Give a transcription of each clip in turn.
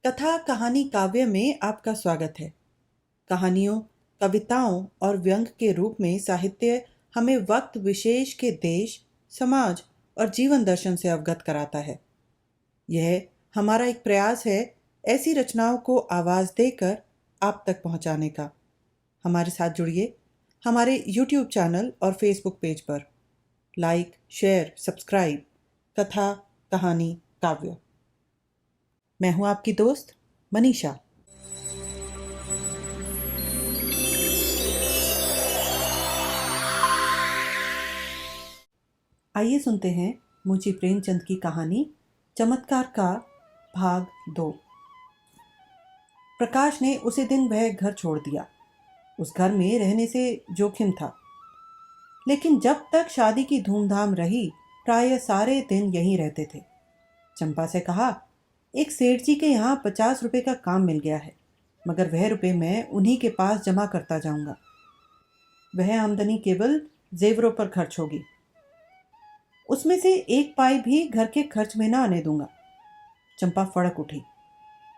कथा कहानी काव्य में आपका स्वागत है। कहानियों, कविताओं और व्यंग के रूप में साहित्य हमें वक्त विशेष के देश, समाज और जीवन दर्शन से अवगत कराता है। यह हमारा एक प्रयास है ऐसी रचनाओं को आवाज़ देकर आप तक पहुंचाने का। हमारे साथ जुड़िए हमारे YouTube चैनल और Facebook पेज पर। Like, share, subscribe. कथा कहानी काव्य। मैं हूं आपकी दोस्त मनीषा। आइए सुनते हैं मुंशी प्रेमचंद की कहानी चमत्कार का भाग 2। प्रकाश ने उसी दिन वह घर छोड़ दिया। उस घर में रहने से जोखिम था, लेकिन जब तक शादी की धूमधाम रही प्रायः सारे दिन यहीं रहते थे। चंपा से कहा, एक सेठ जी के यहाँ 50 रुपए का काम मिल गया है, मगर वह रुपए मैं उन्हीं के पास जमा करता जाऊंगा। वह आमदनी केवल जेवरों पर खर्च होगी, उसमें से एक पाई भी घर के खर्च में ना आने दूंगा। चंपा फड़क उठी।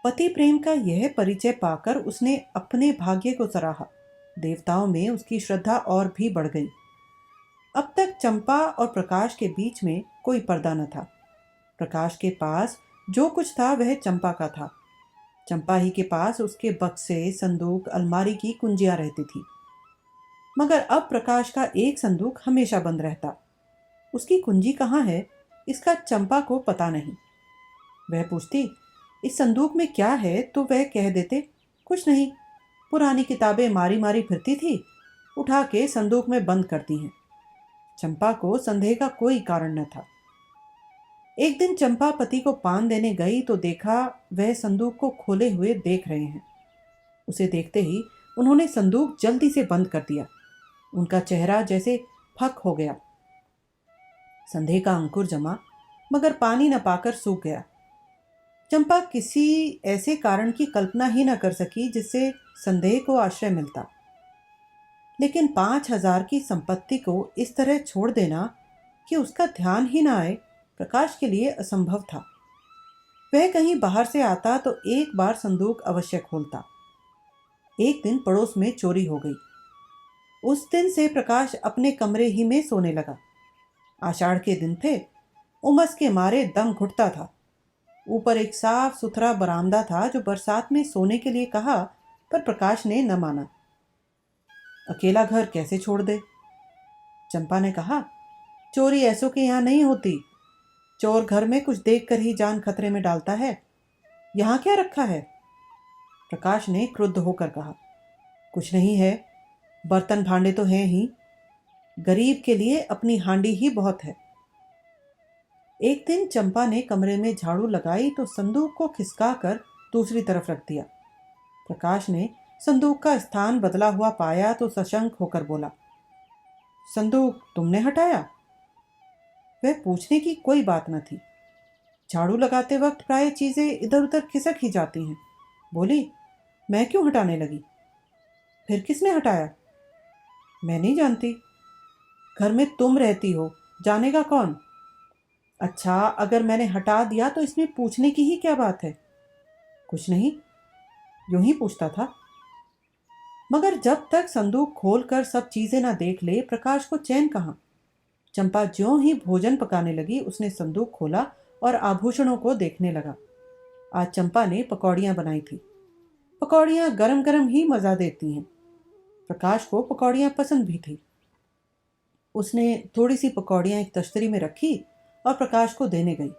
पति प्रेम का यह परिचय पाकर उसने अपने भाग्य को सराहा। देवताओं में उसकी श्रद्धा और भी बढ़ गई। अब तक चंपा और प्रकाश के बीच में कोई पर्दा न था। प्रकाश के पास जो कुछ था वह चंपा का था। चंपा ही के पास उसके बक्से, संदूक, अलमारी की कुंजियां रहती थी। मगर अब प्रकाश का एक संदूक हमेशा बंद रहता। उसकी कुंजी कहाँ है, इसका चंपा को पता नहीं। वह पूछती, इस संदूक में क्या है, तो वह कह देते, कुछ नहीं, पुरानी किताबें मारी मारी फिरती थी, उठा के संदूक में बंद करती हैं। चंपा को संदेह का कोई कारण न था। एक दिन चंपा पति को पान देने गई तो देखा वह संदूक को खोले हुए देख रहे हैं। उसे देखते ही उन्होंने संदूक जल्दी से बंद कर दिया। उनका चेहरा जैसे फक हो गया। संदेह का अंकुर जमा, मगर पानी न पाकर सूख गया। चंपा किसी ऐसे कारण की कल्पना ही न कर सकी जिससे संदेह को आश्रय मिलता। लेकिन 5,000 की संपत्ति को इस तरह छोड़ देना कि उसका ध्यान ही न आए, प्रकाश के लिए असंभव था। वह कहीं बाहर से आता तो एक बार संदूक अवश्य खोलता। एक दिन पड़ोस में चोरी हो गई। उस दिन से प्रकाश अपने कमरे ही में सोने लगा। आषाढ़ के दिन थे। उमस के मारे दम घुटता था। ऊपर एक साफ सुथरा बरामदा था जो बरसात में सोने के लिए कहा, पर प्रकाश ने न माना। अकेला घर कैसे छोड़ दे? चंपा ने कहा, चोरी ऐसों के यहाँ नहीं होती। चोर घर में कुछ देखकर ही जान खतरे में डालता है। यहाँ क्या रखा है? प्रकाश ने क्रुद्ध होकर कहा, कुछ नहीं है, बर्तन भांडे तो हैं ही। गरीब के लिए अपनी हांडी ही बहुत है। एक दिन चंपा ने कमरे में झाड़ू लगाई तो संदूक को खिसकाकर दूसरी तरफ रख दिया। प्रकाश ने संदूक का स्थान बदला हुआ पाया तो सशंक होकर बोला, संदूक तुमने हटाया? वह पूछने की कोई बात न थी। झाड़ू लगाते वक्त प्राय चीजें इधर उधर खिसक ही जाती हैं। बोली, मैं क्यों हटाने लगी? फिर किसने हटाया? मैं नहीं जानती। घर में तुम रहती हो, जानेगा कौन? अच्छा, अगर मैंने हटा दिया तो इसमें पूछने की ही क्या बात है? कुछ नहीं, यूं ही पूछता था। मगर जब तक संदूक खोलकर सब चीजें ना देख ले, प्रकाश को चैन कहाँ। चंपा ज्यों ही भोजन पकाने लगी, उसने संदूक खोला और आभूषणों को देखने लगा। आज चंपा ने पकौड़ियां बनाई थी। पकौड़ियां गरम गरम ही मजा देती हैं। प्रकाश को पकौड़ियां पसंद भी थी। उसने थोड़ी सी पकौड़ियां एक तश्तरी में रखी और प्रकाश को देने गई।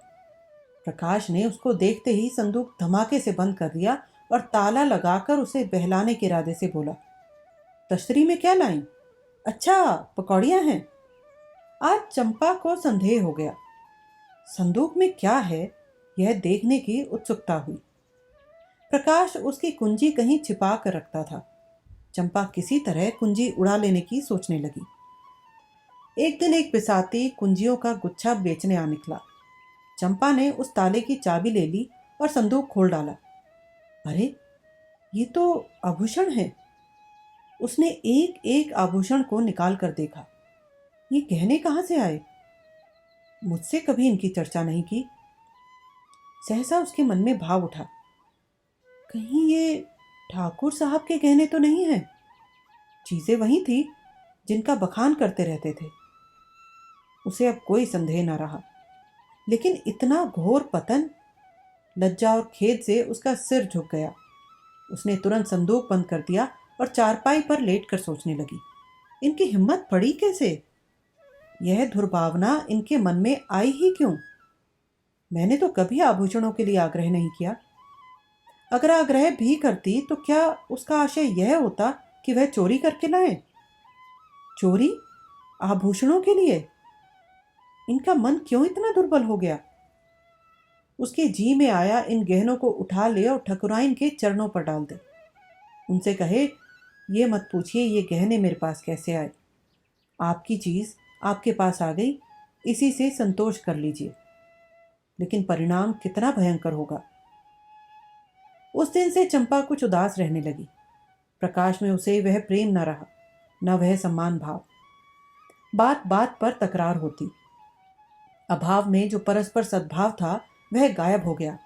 प्रकाश ने उसको देखते ही संदूक धमाके से बंद कर दिया और ताला लगाकर उसे बहलाने के इरादे से बोला, तश्तरी में क्या लाई? अच्छा, पकौड़ियां हैं। आज चंपा को संदेह हो गया। संदूक में क्या है, यह देखने की उत्सुकता हुई। प्रकाश उसकी कुंजी कहीं छिपा कर रखता था। चंपा किसी तरह कुंजी उड़ा लेने की सोचने लगी। एक दिन एक बिसाती कुंजियों का गुच्छा बेचने आ निकला। चंपा ने उस ताले की चाबी ले ली और संदूक खोल डाला। अरे, ये तो आभूषण है। उसने एक एक आभूषण को निकाल कर देखा। ये गहने कहाँ से आए? मुझसे कभी इनकी चर्चा नहीं की। सहसा उसके मन में भाव उठा, कहीं ये ठाकुर साहब के गहने तो नहीं हैं? चीजें वही थी जिनका बखान करते रहते थे। उसे अब कोई संदेह न रहा, लेकिन इतना घोर पतन! लज्जा और खेद से उसका सिर झुक गया। उसने तुरंत संदूक बंद कर दिया और चारपाई पर लेटकर सोचने लगी, इनकी हिम्मत पड़ी कैसे? यह दुर्भावना इनके मन में आई ही क्यों? मैंने तो कभी आभूषणों के लिए आग्रह नहीं किया। अगर आग्रह भी करती तो क्या उसका आशय यह होता कि वह चोरी करके लाए? चोरी आभूषणों के लिए? इनका मन क्यों इतना दुर्बल हो गया? उसके जी में आया इन गहनों को उठा ले और ठकुराइन के चरणों पर डाल दे। उनसे कहे, ये मत पूछिए ये गहने मेरे पास कैसे आए। आपकी चीज आपके पास आ गई, इसी से संतोष कर लीजिए। लेकिन परिणाम कितना भयंकर होगा। उस दिन से चंपा कुछ उदास रहने लगी। प्रकाश में उसे वह प्रेम न रहा, न वह सम्मान भाव। बात बात पर तकरार होती। अभाव में जो परस्पर सद्भाव था वह गायब हो गया।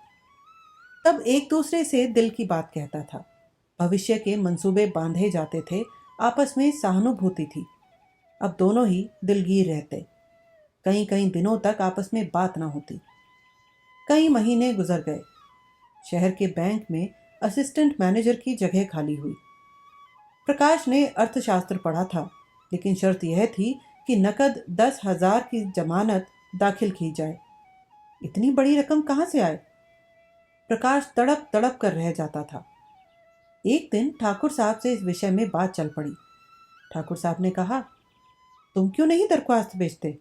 तब एक दूसरे से दिल की बात कहता था, भविष्य के मंसूबे बांधे जाते थे, आपस में सहानुभूति थी। अब दोनों ही दिलगीर रहते। कई कई दिनों तक आपस में बात न होती। कई महीने गुजर गए। शहर के बैंक में असिस्टेंट मैनेजर की जगह खाली हुई। प्रकाश ने अर्थशास्त्र पढ़ा था, लेकिन शर्त यह थी कि नकद 10,000 की जमानत दाखिल की जाए। इतनी बड़ी रकम कहाँ से आए? प्रकाश तड़प तड़प कर रह जाता था। एक दिन ठाकुर साहब से इस विषय में बात चल पड़ी। ठाकुर साहब ने कहा, तुम क्यों नहीं दरख्वास्त भेजते?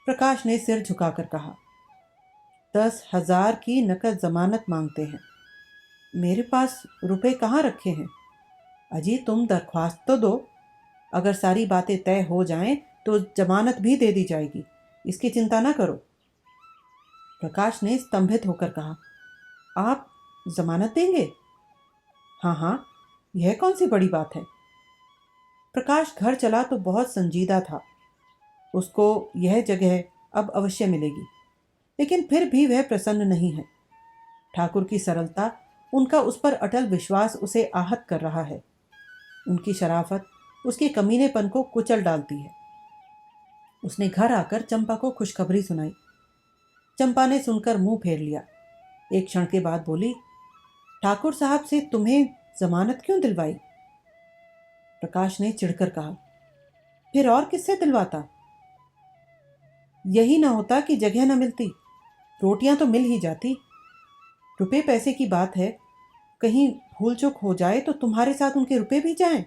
प्रकाश ने सिर झुकाकर कहा, 10,000 की नकद जमानत मांगते हैं। मेरे पास रुपए कहाँ रखे हैं? अजी तुम दरख्वास्त तो दो। अगर सारी बातें तय हो जाएं तो जमानत भी दे दी जाएगी, इसकी चिंता ना करो। प्रकाश ने स्तंभित होकर कहा, आप जमानत देंगे? हाँ हाँ, यह कौन सी बड़ी बात है। प्रकाश घर चला तो बहुत संजीदा था। उसको यह जगह अब अवश्य मिलेगी, लेकिन फिर भी वह प्रसन्न नहीं है। ठाकुर की सरलता, उनका उस पर अटल विश्वास उसे आहत कर रहा है। उनकी शराफत उसके कमीनेपन को कुचल डालती है। उसने घर आकर चंपा को खुशखबरी सुनाई। चंपा ने सुनकर मुंह फेर लिया। एक क्षण के बाद बोली, ठाकुर साहब से तुम्हें जमानत क्यों दिलवाई? प्रकाश ने चिढ़कर कहा, फिर और किससे दिलवाता? यही ना होता कि जगह न मिलती, रोटियां तो मिल ही जाती। रुपए पैसे की बात है, कहीं भूल चूक हो जाए तो तुम्हारे साथ उनके रुपए भी जाएं।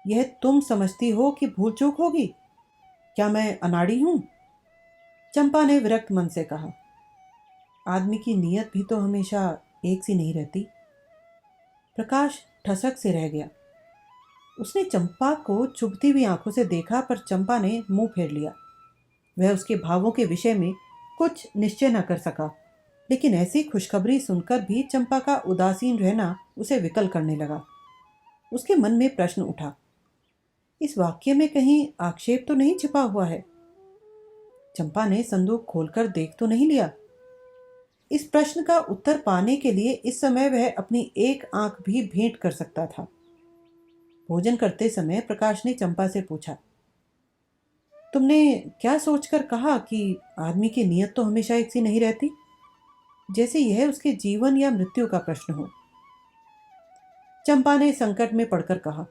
यह तुम समझती हो कि भूल चूक होगी? क्या मैं अनाड़ी हूं? चंपा ने विरक्त मन से कहा, आदमी की नीयत भी तो हमेशा एक सी नहीं रहती। प्रकाश ठसक से रह गया। उसने चंपा को चुभती हुई आंखों से देखा, पर चंपा ने मुंह फेर लिया। वह उसके भावों के विषय में कुछ निश्चय न कर सका, लेकिन ऐसी खुशखबरी सुनकर भी चंपा का उदासीन रहना उसे विकल करने लगा। उसके मन में प्रश्न उठा, इस वाक्य में कहीं आक्षेप तो नहीं छिपा हुआ है? चंपा ने संदूक खोलकर देख तो नहीं लिया? इस प्रश्न का उत्तर पाने के लिए इस समय वह अपनी एक आंख भी भेंट कर सकता था। भोजन करते समय प्रकाश ने चंपा से पूछा, तुमने क्या सोचकर कहा कि आदमी की नीयत तो हमेशा एक सी नहीं रहती, जैसे यह उसके जीवन या मृत्यु का प्रश्न हो? चंपा ने संकट में पड़कर कहा,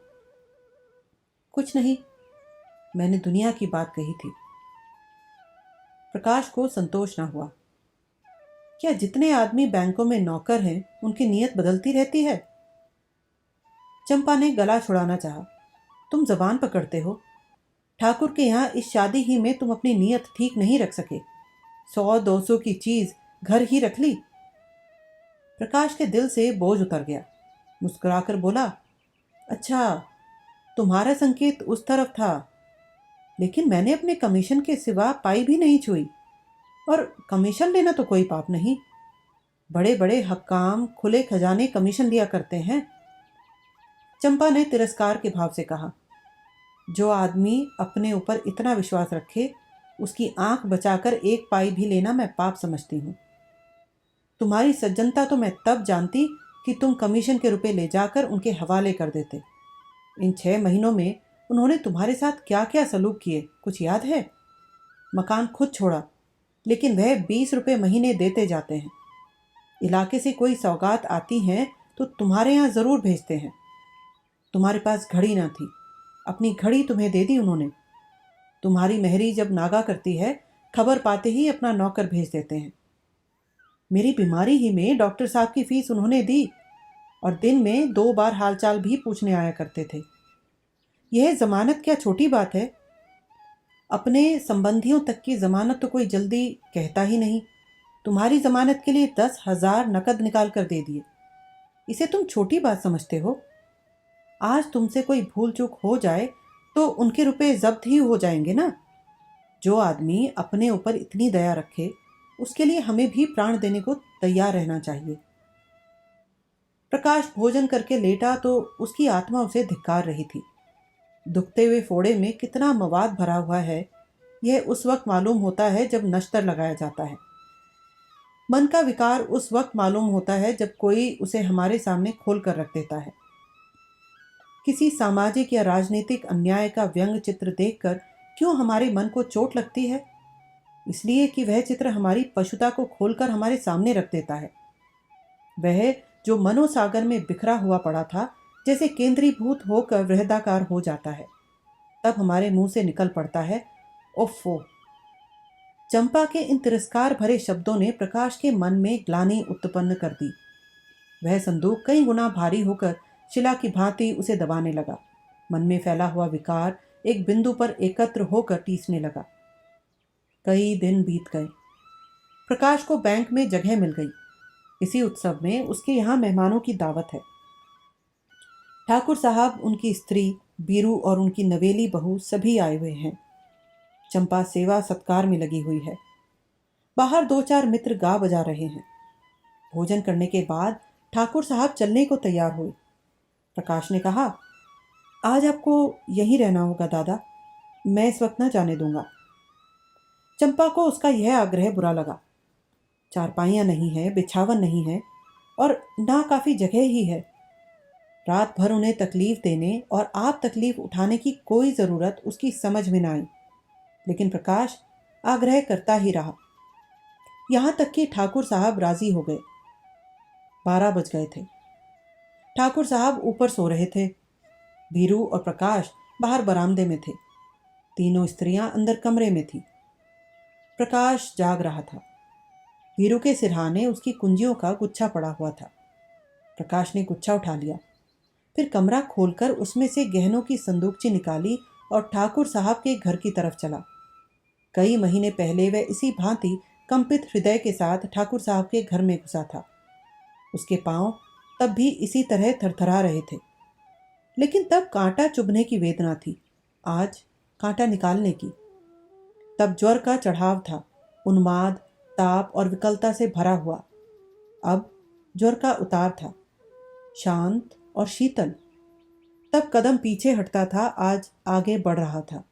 कुछ नहीं, मैंने दुनिया की बात कही थी। प्रकाश को संतोष न हुआ। क्या जितने आदमी बैंकों में नौकर हैं उनकी नीयत बदलती रहती है? चंपा ने गला छुड़ाना चाहा, तुम जबान पकड़ते हो। ठाकुर के यहाँ इस शादी ही में तुम अपनी नीयत ठीक नहीं रख सके। 100-200 की चीज घर ही रख ली। प्रकाश के दिल से बोझ उतर गया। मुस्कुराकर बोला, अच्छा, तुम्हारा संकेत उस तरफ था, लेकिन मैंने अपने कमीशन के सिवा पाई भी नहीं छुई। और कमीशन लेना तो कोई पाप नहीं। बड़े बड़े हक्काम खुले खजाने कमीशन लिया करते हैं। चंपा ने तिरस्कार के भाव से कहा, जो आदमी अपने ऊपर इतना विश्वास रखे, उसकी आंख बचाकर एक पाई भी लेना मैं पाप समझती हूँ। तुम्हारी सज्जनता तो मैं तब जानती कि तुम कमीशन के रुपए ले जाकर उनके हवाले कर देते। इन 6 महीनों में उन्होंने तुम्हारे साथ क्या क्या सलूक किए, कुछ याद है? मकान खुद छोड़ा, लेकिन वह 20 रुपये महीने देते जाते हैं। इलाके से कोई सौगात आती हैं तो तुम्हारे यहाँ ज़रूर भेजते हैं। तुम्हारे पास घड़ी ना थी, अपनी घड़ी तुम्हें दे दी उन्होंने। तुम्हारी मेहरी जब नागा करती है, खबर पाते ही अपना नौकर भेज देते हैं। मेरी बीमारी ही में डॉक्टर साहब की फीस उन्होंने दी और दिन में 2 बार हालचाल भी पूछने आया करते थे। यह जमानत क्या छोटी बात है? अपने संबंधियों तक की जमानत तो कोई जल्दी कहता ही नहीं। तुम्हारी जमानत के लिए 10,000 नकद निकाल कर दे दिए। इसे तुम छोटी बात समझते हो? आज तुमसे कोई भूल चूक हो जाए तो उनके रुपए जब्त ही हो जाएंगे ना। जो आदमी अपने ऊपर इतनी दया रखे, उसके लिए हमें भी प्राण देने को तैयार रहना चाहिए। प्रकाश भोजन करके लेटा तो उसकी आत्मा उसे धिक्कार रही थी। दुखते हुए फोड़े में कितना मवाद भरा हुआ है, यह उस वक्त मालूम होता है जब नश्तर लगाया जाता है। मन का विकार उस वक्त मालूम होता है जब कोई उसे हमारे सामने खोल कर रख देता है। किसी सामाजिक या राजनीतिक अन्याय का व्यंग चित्र देखकर क्यों हमारे मन को चोट लगती है? इसलिए कि वह चित्र हमारी पशुता को खोलकर हमारे सामने रख देता है। वह जो मनोसागर में बिखरा हुआ पड़ा था, जैसे केंद्रीभूत होकर वृहदाकार हो जाता है, तब हमारे मुंह से निकल पड़ता है, ओफो। चंपा के इन तिरस्कार भरे शब्दों ने प्रकाश के मन में ग्लानि उत्पन्न कर दी। वह संदूक कई गुना भारी होकर शिला की भांति उसे दबाने लगा। मन में फैला हुआ विकार एक बिंदु पर एकत्र होकर टीसने लगा। कई दिन बीत गए। प्रकाश को बैंक में जगह मिल गई। इसी उत्सव में उसके यहाँ मेहमानों की दावत है। ठाकुर साहब, उनकी स्त्री बीरू और उनकी नवेली बहू सभी आए हुए हैं। चंपा सेवा सत्कार में लगी हुई है। बाहर 2-4 मित्र गा बजा रहे हैं। भोजन करने के बाद ठाकुर साहब चलने को तैयार हुए। प्रकाश ने कहा, आज आपको यहीं रहना होगा दादा, मैं इस वक्त न जाने दूंगा। चंपा को उसका यह आग्रह बुरा लगा। चारपाइयाँ नहीं है, बिछावन नहीं है और ना काफ़ी जगह ही है। रात भर उन्हें तकलीफ देने और आप तकलीफ उठाने की कोई ज़रूरत उसकी समझ में न आई, लेकिन प्रकाश आग्रह करता ही रहा। यहाँ तक कि ठाकुर साहब राजी हो गए। 12 बज गए थे। ठाकुर साहब ऊपर सो रहे थे। बीरू और प्रकाश बाहर बरामदे में थे। तीनों स्त्रियां अंदर कमरे में थी। प्रकाश जाग रहा था। बीरू के सिरहाने उसकी कुंजियों का गुच्छा पड़ा हुआ था। प्रकाश ने गुच्छा उठा लिया, फिर कमरा खोलकर उसमें से गहनों की संदूकची निकाली और ठाकुर साहब के घर की तरफ चला। कई महीने पहले वह इसी भांति कंपित हृदय के साथ ठाकुर साहब के घर में घुसा था। उसके पांव तब भी इसी तरह थरथरा रहे थे, लेकिन तब कांटा चुभने की वेदना थी, आज कांटा निकालने की। तब ज्वर का चढ़ाव था, उन्माद, ताप और विकलता से भरा हुआ। अब ज्वर का उतार था, शांत और शीतल। तब कदम पीछे हटता था, आज आगे बढ़ रहा था।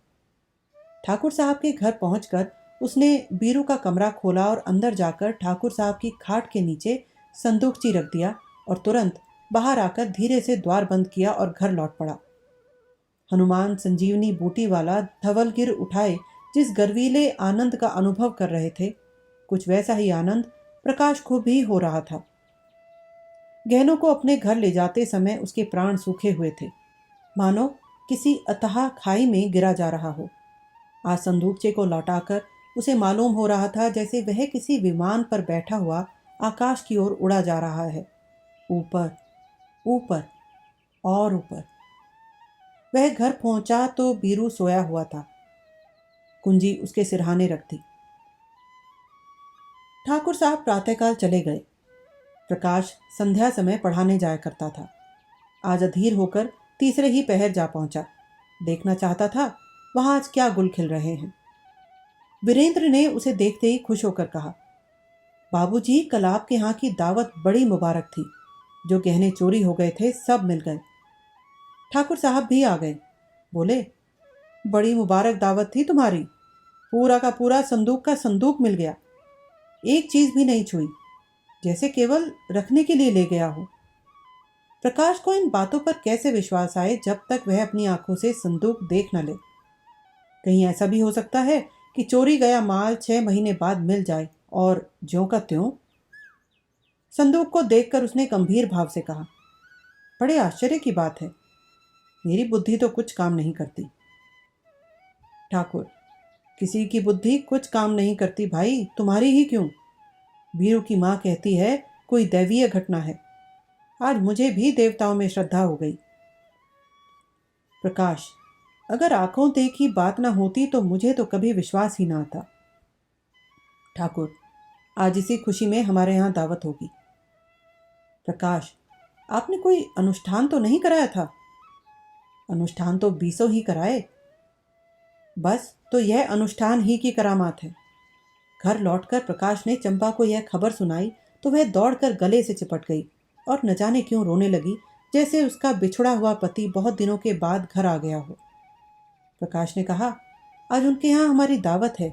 ठाकुर साहब के घर पहुंचकर उसने बीरू का कमरा खोला और अंदर जाकर ठाकुर साहब की खाट के नीचे संदूकची रख दिया और तुरंत बाहर आकर धीरे से द्वार बंद किया और घर लौट पड़ा। हनुमान संजीवनी बूटी वाला धवलगिर उठाए जिस गर्वीले आनंद का अनुभव कर रहे थे, कुछ वैसा ही आनंद प्रकाश को भी हो रहा था। गहनों को अपने घर ले जाते समय उसके प्राण सूखे हुए थे, मानो किसी अथाह खाई में गिरा जा रहा हो। आज संदूकचे को लौटाकर उसे मालूम हो रहा था जैसे वह किसी विमान पर बैठा हुआ आकाश की ओर उड़ा जा रहा है, ऊपर ऊपर और ऊपर। वह घर पहुंचा तो बीरू सोया हुआ था, कुंजी उसके सिरहाने रख दी। ठाकुर साहब प्रातःकाल चले गए। प्रकाश संध्या समय पढ़ाने जाया करता था। आज अधीर होकर तीसरे ही पहर जा पहुंचा। देखना चाहता था वहां आज क्या गुल खिल रहे हैं। वीरेंद्र ने उसे देखते ही खुश होकर कहा, बाबूजी, कल आपके यहाँ की दावत बड़ी मुबारक थी। जो गहने चोरी हो गए थे सब मिल गए। ठाकुर साहब भी आ गए। बोले, बड़ी मुबारक दावत थी तुम्हारी। पूरा का पूरा संदूक का संदूक मिल गया, एक चीज भी नहीं छुई। जैसे केवल रखने के लिए ले गया हो। प्रकाश को इन बातों पर कैसे विश्वास आए जब तक वह अपनी आंखों से संदूक देख न ले। कहीं ऐसा भी हो सकता है कि चोरी गया माल 6 महीने बाद मिल जाए और ज्यों का त्यों। संदूक को देखकर उसने गंभीर भाव से कहा, बड़े आश्चर्य की बात है, मेरी बुद्धि तो कुछ काम नहीं करती। ठाकुर, किसी की बुद्धि कुछ काम नहीं करती भाई, तुम्हारी ही क्यों। वीरू की माँ कहती है कोई दैवीय घटना है। आज मुझे भी देवताओं में श्रद्धा हो गई। प्रकाश, अगर आंखों देखी बात ना होती तो मुझे तो कभी विश्वास ही ना आता। ठाकुर, आज इसी खुशी में हमारे यहाँ दावत होगी। प्रकाश, आपने कोई अनुष्ठान तो नहीं कराया था। अनुष्ठान तो 20 ही कराए। बस तो यह अनुष्ठान ही की करामात है। घर लौटकर प्रकाश ने चंपा को यह खबर सुनाई तो वह दौड़कर गले से चिपट गई और न जाने क्यों रोने लगी, जैसे उसका बिछुड़ा हुआ पति बहुत दिनों के बाद घर आ गया हो। प्रकाश ने कहा, आज उनके यहाँ हमारी दावत है।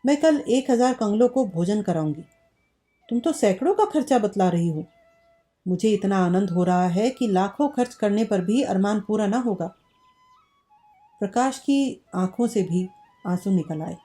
मैं कल 1000 कंगलों को भोजन कराऊंगी। तुम तो सैकड़ों का खर्चा बतला रही हो। मुझे इतना आनंद हो रहा है कि लाखों खर्च करने पर भी अरमान पूरा ना होगा। प्रकाश की आंखों से भी आंसू निकल आए।